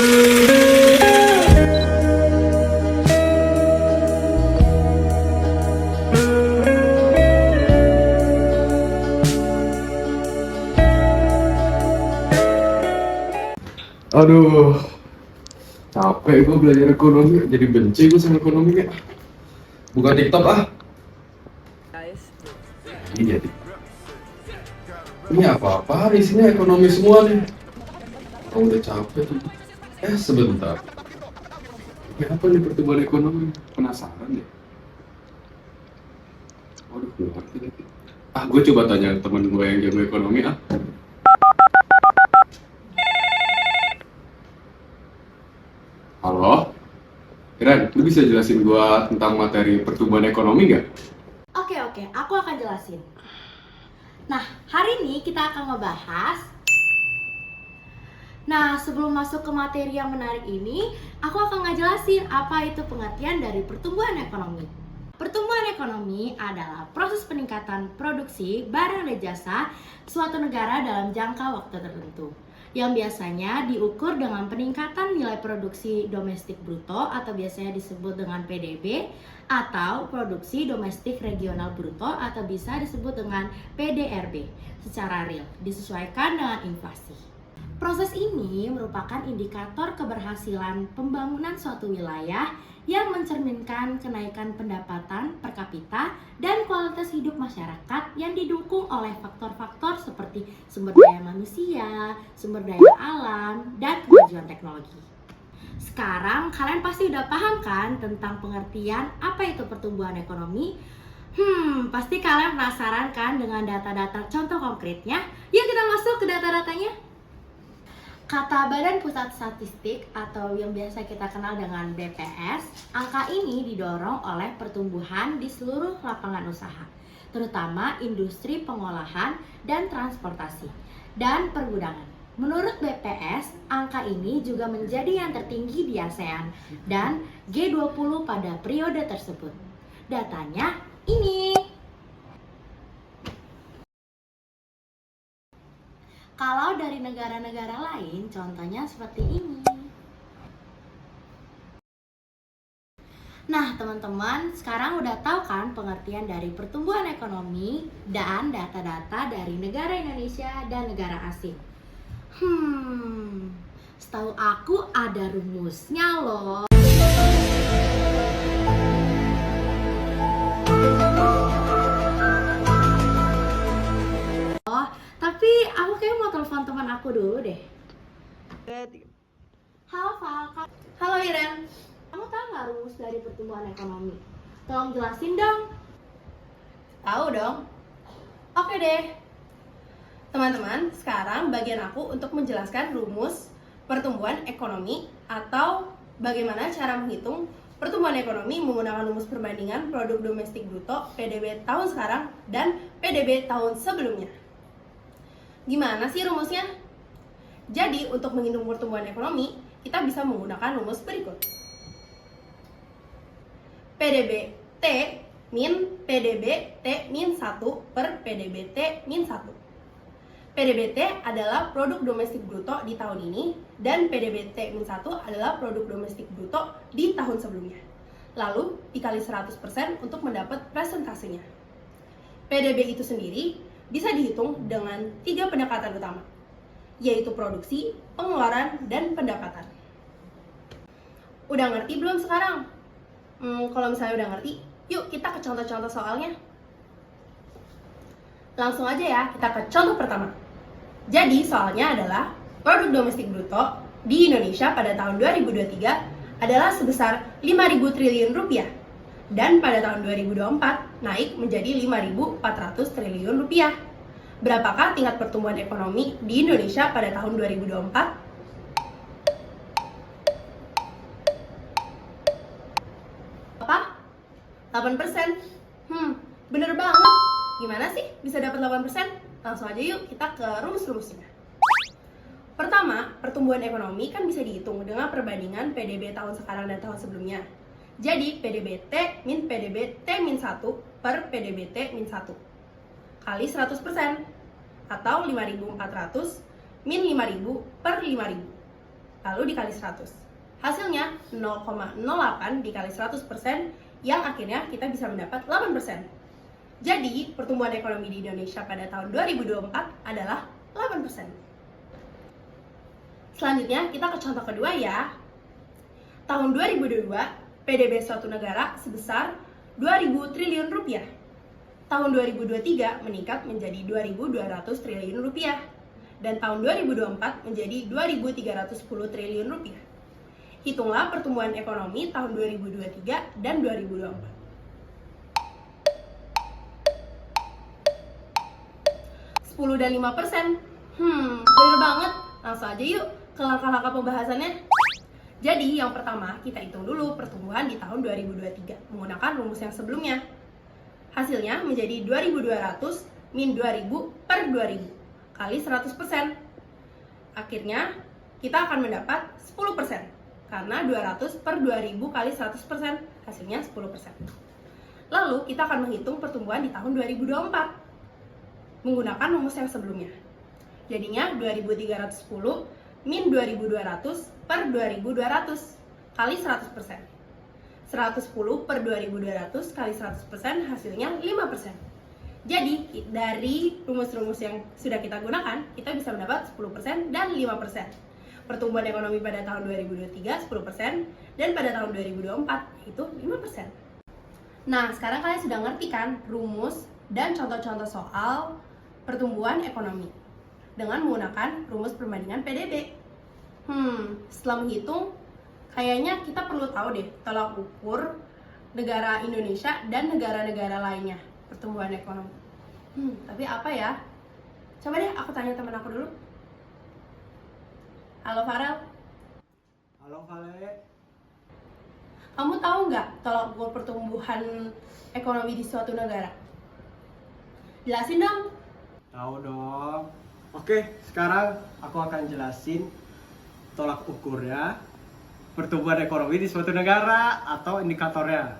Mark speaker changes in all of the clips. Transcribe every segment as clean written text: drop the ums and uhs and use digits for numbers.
Speaker 1: Aduh, capek gue belajar ekonomi, jadi benci gue sama ekonomi ya. Buka TikTok ah. Ini jadi. Ini apa-apa, isinya ekonomi semua nih. Oh, udah capek tuh. Sebentar. Ini apa nih pertumbuhan ekonomi? Penasaran deh. Waduh, gue ngerti lagi. Gue coba tanya temen gue yang jago ekonomi ah. Halo? Ren, lu bisa jelasin gue tentang materi pertumbuhan ekonomi nggak?
Speaker 2: Oke, aku akan jelasin. Nah, hari ini kita akan ngebahas. Nah, sebelum masuk ke materi yang menarik ini, aku akan ngejelasin apa itu pengertian dari pertumbuhan ekonomi. Pertumbuhan ekonomi adalah proses peningkatan produksi barang dan jasa suatu negara dalam jangka waktu tertentu, yang biasanya diukur dengan peningkatan nilai produksi domestik bruto atau biasanya disebut dengan PDB, atau produksi domestik regional bruto atau bisa disebut dengan PDRB secara real, disesuaikan dengan inflasi. Proses ini merupakan indikator keberhasilan pembangunan suatu wilayah yang mencerminkan kenaikan pendapatan per kapita dan kualitas hidup masyarakat yang didukung oleh faktor-faktor seperti sumber daya manusia, sumber daya alam, dan kemajuan teknologi. Sekarang kalian pasti udah paham kan tentang pengertian apa itu pertumbuhan ekonomi? Pasti kalian penasaran kan dengan data-data contoh konkretnya? Yuk kita masuk ke data-datanya. Kata Badan Pusat Statistik atau yang biasa kita kenal dengan BPS, angka ini didorong oleh pertumbuhan di seluruh lapangan usaha, terutama industri pengolahan dan transportasi, dan pergudangan. Menurut BPS, angka ini juga menjadi yang tertinggi di ASEAN dan G20 pada periode tersebut. Datanya ini. Kalau dari negara-negara lain, contohnya seperti ini. Nah, teman-teman, sekarang udah tahu kan pengertian dari pertumbuhan ekonomi dan data-data dari negara Indonesia dan negara asing. Setahu aku ada rumusnya loh. Tapi aku kayak mau telepon teman aku dulu deh. Halo Val. Halo Iren. Kamu tahu nggak rumus dari pertumbuhan ekonomi? Tolong jelasin dong.
Speaker 3: Tahu dong. Oke deh. Teman-teman, sekarang bagian aku untuk menjelaskan rumus pertumbuhan ekonomi atau bagaimana cara menghitung pertumbuhan ekonomi menggunakan rumus perbandingan produk domestik bruto PDB tahun sekarang dan PDB tahun sebelumnya. Gimana sih rumusnya? Jadi, untuk menghitung pertumbuhan ekonomi, kita bisa menggunakan rumus berikut. PDB T min PDB T min 1 per PDB T min 1. PDB T adalah produk domestik bruto di tahun ini, dan PDB T min 1 adalah produk domestik bruto di tahun sebelumnya. Lalu, dikali 100% untuk mendapat presentasenya. PDB itu sendiri bisa dihitung dengan 3 pendekatan utama, yaitu produksi, pengeluaran, dan pendapatan. Udah ngerti belum sekarang? Kalau misalnya udah ngerti, yuk kita ke contoh-contoh soalnya. Langsung aja ya, kita ke contoh pertama. Jadi soalnya adalah produk domestik bruto di Indonesia pada tahun 2023 adalah sebesar 5.000 triliun rupiah. Dan pada tahun 2024 naik menjadi 5.400 triliun rupiah. Berapakah tingkat pertumbuhan ekonomi di Indonesia pada tahun 2024? Apa? 8%? Bener banget. Gimana sih bisa dapat 8%? Langsung aja yuk kita ke rumus-rumusnya. Pertama, pertumbuhan ekonomi kan bisa dihitung dengan perbandingan PDB tahun sekarang dan tahun sebelumnya. Jadi, PDB T min PDB T min 1 per PDB T min 1 kali 100%, atau 5.400 min 5.000 per 5.000. lalu dikali 100. Hasilnya 0,08 dikali 100%, yang akhirnya kita bisa mendapat 8%. Jadi, pertumbuhan ekonomi di Indonesia pada tahun 2024 adalah 8%. Selanjutnya, kita ke contoh kedua ya. Tahun 2022, PDB suatu negara sebesar 2.000 triliun rupiah. Tahun 2023 meningkat menjadi 2.200 triliun rupiah. Dan tahun 2024 menjadi 2.310 triliun rupiah. Hitunglah pertumbuhan ekonomi tahun 2023 dan 2024. Dan 5%. Bener banget. Langsung aja yuk ke langkah-langkah pembahasannya. Jadi yang pertama, kita hitung dulu pertumbuhan di tahun 2023 menggunakan rumus yang sebelumnya. Hasilnya menjadi 2.200 min 2.000 per 2.000 kali 100%. Akhirnya kita akan mendapat 10%. Karena 200 per 2.000 kali 100%, hasilnya 10%. Lalu kita akan menghitung pertumbuhan di tahun 2024 menggunakan rumus yang sebelumnya. Jadinya 2.310 min 2.200 per 2.200 kali 100%. 110 per 2.200 kali 100% hasilnya 5%. Jadi dari rumus-rumus yang sudah kita gunakan, kita bisa mendapat 10% dan 5%. Pertumbuhan ekonomi pada tahun 2023 10% dan pada tahun 2024 itu 5%. Nah, sekarang kalian sudah ngerti kan rumus dan contoh-contoh soal pertumbuhan ekonomi dengan menggunakan rumus perbandingan PDB. Setelah menghitung, kayaknya kita perlu tahu deh tolak ukur negara Indonesia dan negara-negara lainnya pertumbuhan ekonomi. Tapi apa ya? Coba deh aku tanya teman aku dulu. Halo Farel.
Speaker 4: Halo Vale.
Speaker 3: Kamu tahu nggak tolak ukur pertumbuhan ekonomi di suatu negara? Jelasin dong.
Speaker 4: Tahu dong. Oke, sekarang aku akan jelasin tolak ukurnya pertumbuhan ekonomi di suatu negara atau indikatornya.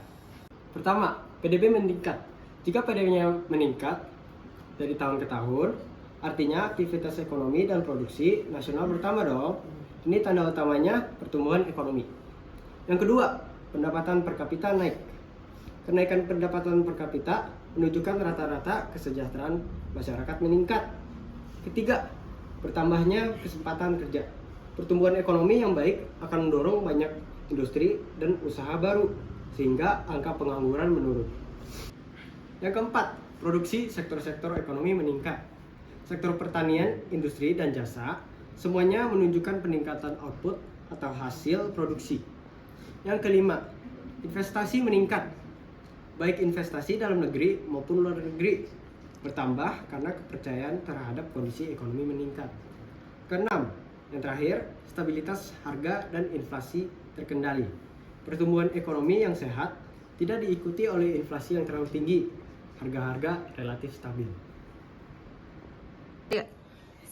Speaker 4: Pertama, PDB meningkat. Jika PDB-nya meningkat dari tahun ke tahun, artinya aktivitas ekonomi dan produksi nasional bertambah dong. Ini tanda utamanya pertumbuhan ekonomi. Yang kedua, pendapatan per kapita naik. Kenaikan pendapatan per kapita menunjukkan rata-rata kesejahteraan masyarakat meningkat. Ketiga, bertambahnya kesempatan kerja. Pertumbuhan ekonomi yang baik akan mendorong banyak industri dan usaha baru, sehingga angka pengangguran menurun. Yang keempat, produksi sektor-sektor ekonomi meningkat. Sektor pertanian, industri, dan jasa, semuanya menunjukkan peningkatan output atau hasil produksi. Yang kelima, investasi meningkat. Baik investasi dalam negeri maupun luar negeri bertambah karena kepercayaan terhadap kondisi ekonomi meningkat. Keenam, yang terakhir, stabilitas harga dan inflasi terkendali. Pertumbuhan ekonomi yang sehat tidak diikuti oleh inflasi yang terlalu tinggi. Harga-harga relatif stabil.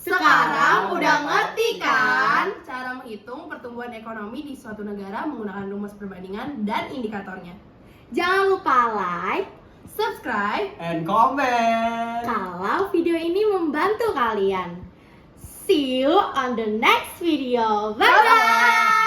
Speaker 3: Sekarang udah ngerti kan cara menghitung pertumbuhan ekonomi di suatu negara menggunakan rumus perbandingan dan indikatornya.
Speaker 2: Jangan lupa like,
Speaker 3: Subscribe
Speaker 4: And comment.
Speaker 2: kalau video ini membantu kalian. See you on the next video. Bye-bye!